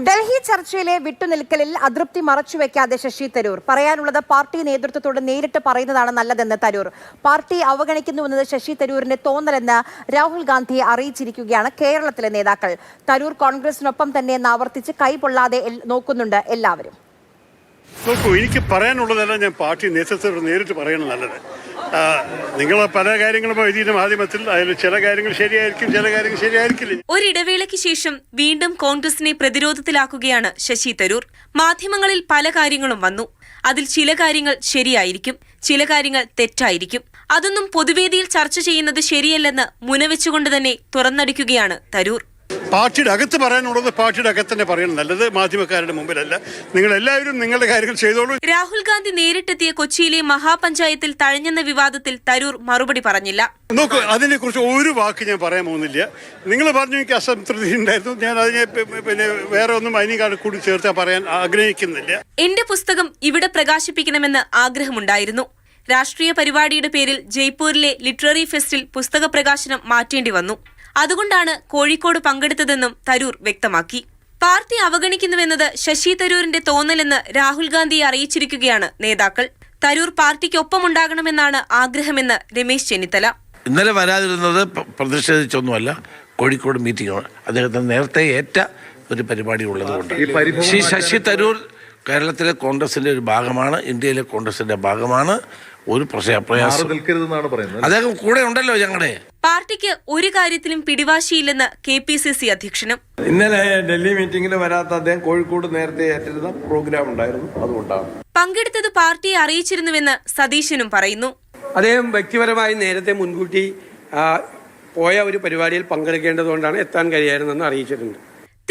ഡൽഹി ചർച്ചയിലെ വിട്ടുനിൽക്കലിൽ അതൃപ്തി മറച്ചുവെക്കാതെ ശശി തരൂർ പറയാനുള്ളത് പാർട്ടി നേതൃത്വത്തോട് നേരിട്ട് പറയുന്നതാണ് നല്ലതെന്ന് തരൂർ. പാർട്ടി അവഗണിക്കുന്നുവെന്നത് ശശി തരൂരിന്റെ തോന്നലെന്ന് രാഹുൽ ഗാന്ധിയെ അറിയിച്ചിരിക്കുകയാണ് കേരളത്തിലെ നേതാക്കൾ. തരൂർ കോൺഗ്രസിനൊപ്പം തന്നെയെന്ന് ആവർത്തിച്ച് കൈപൊള്ളാതെ നോക്കുന്നുണ്ട് എല്ലാവരും. നോക്കൂ, എനിക്ക് പറയാനുള്ളതെല്ലാം ഞാൻ പാർട്ടി നേതൃത്വത്തോട് നേരിട്ട് പറയണം നല്ലത്. നിങ്ങൾ പല കാര്യങ്ങളും എഴുതിയ മാധ്യമത്തിൽ അതിൽ ചില കാര്യങ്ങൾ ശരിയായിരിക്കും, ചില കാര്യങ്ങൾ ശരിയായിരിക്കില്ല. ഒരിടവേളയ്ക്ക് ശേഷം വീണ്ടും കോൺഗ്രസിനെ പ്രതിരോധത്തിലാക്കുകയാണ് ശശി തരൂർ. മാധ്യമങ്ങളിൽ പല കാര്യങ്ങളും വന്നു. അതിൽ ചില കാര്യങ്ങൾ ശരിയായിരിക്കും, ചില കാര്യങ്ങൾ തെറ്റായിരിക്കും. അതൊന്നും പൊതുവേദിയിൽ ചർച്ച ചെയ്യുന്നത് ശരിയല്ലെന്ന് മുനവെച്ചുകൊണ്ട് തന്നെ തുറന്നടിക്കുകയാണ് തരൂർ. പാർട്ടിയുടെ അകത്ത് പറയാനുള്ളത് പാർട്ടിയുടെ അകത്ത് തന്നെ പറയണം നല്ലത്, മാധ്യമക്കാരുടെ മുമ്പിലല്ല. നിങ്ങൾ എല്ലാവരും നിങ്ങളുടെ കാര്യങ്ങൾ ചെയ്തോളൂ. രാഹുൽ ഗാന്ധി നേരിട്ടെത്തിയ കൊച്ചിയിലെ മഹാപഞ്ചായത്തിൽ തഴഞ്ഞെന്ന വിവാദത്തിൽ തരൂർ മറുപടി പറഞ്ഞില്ല. നോക്കൂ, അതിനെക്കുറിച്ച് ഒരു വാക്ക് ഞാൻ പറയാൻ പോകുന്നില്ല. നിങ്ങൾ പറഞ്ഞു എനിക്ക് അസംതൃപ്തി ഉണ്ടായിരുന്നു. ഞാൻ അതിനെ വേറെ ഒന്നും അതിനേക്കാൾ കൂടി ചേർത്താൻ പറയാൻ ആഗ്രഹിക്കുന്നില്ല. എന്റെ പുസ്തകം ഇവിടെ പ്രകാശിപ്പിക്കണമെന്ന് ആഗ്രഹമുണ്ടായിരുന്നു. രാഷ്ട്രീയ പരിപാടിയുടെ പേരിൽ ജയ്പൂരിലെ ലിറ്റററി ഫെസ്റ്റിൽ പുസ്തക പ്രകാശനം മാറ്റേണ്ടി വന്നു. അതുകൊണ്ടാണ് കോഴിക്കോട് പങ്കെടുത്തതെന്നും തരൂർ വ്യക്തമാക്കി. പാർട്ടി അവഗണിക്കുന്നുവെന്നത് ശശി തരൂരിന്റെ തോന്നലെന്ന് രാഹുൽ ഗാന്ധിയെ അറിയിച്ചിരിക്കുകയാണ് നേതാക്കൾ. തരൂർ പാർട്ടിക്കൊപ്പമുണ്ടാകണമെന്നാണ് ആഗ്രഹമെന്ന് രമേശ് ചെന്നിത്തല. ഇന്നലെ വരാതിരുന്നത് പ്രതിഷേധിച്ചൊന്നുമല്ല, കോഴിക്കോട് മീറ്റിംഗാണ്. അദ്ദേഹത്തിന് നേരത്തെ ഏറ്റ ഒരു പരിപാടി ഉള്ളതുകൊണ്ട്. ശ്രീ ശശി തരൂർ കേരളത്തിലെ കോൺഗ്രസിന്റെ ഒരു ഭാഗമാണ്, ഇന്ത്യയിലെ കോൺഗ്രസിന്റെ ഭാഗമാണ്. ഒരു പ്രയാസം അദ്ദേഹം കൂടെ ഉണ്ടല്ലോ ഞങ്ങളുടെ. പാർട്ടിക്ക് ഒരു കാര്യത്തിലും പിടിവാശിയില്ലെന്ന് KPCC അധ്യക്ഷനും. ഇന്നലെ ഡൽഹി മീറ്റിംഗിൽ വരാത്ത അദ്ദേഹം കോഴിക്കോട് നേരത്തെ ഏറ്റെടുത്ത പ്രോഗ്രാം ഉണ്ടായിരുന്നു, അതുകൊണ്ടാണ്. പങ്കെടുത്തത് പാർട്ടിയെ അറിയിച്ചിരുന്നുവെന്ന് സതീശനും പറയുന്നു. അദ്ദേഹം വ്യക്തിപരമായി നേരത്തെ മുൻകൂട്ടി പോയ ഒരു പരിപാടിയിൽ പങ്കെടുക്കേണ്ടതുകൊണ്ടാണ് എത്താൻ കഴിയായിരുന്നെന്ന് അറിയിച്ചിട്ടുണ്ട്.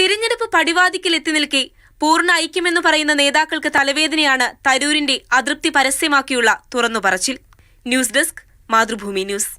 തിരഞ്ഞെടുപ്പ് പടിവാതിക്കൽ എത്തി നിൽക്കെ പൂർണ്ണ ഐക്യമെന്ന് പറയുന്ന നേതാക്കൾക്ക് തലവേദനയാണ് തരൂരിന്റെ അതൃപ്തി പരസ്യമാക്കിയുള്ള തുറന്നുപറച്ചിൽ. News desk, Mathrubhumi news.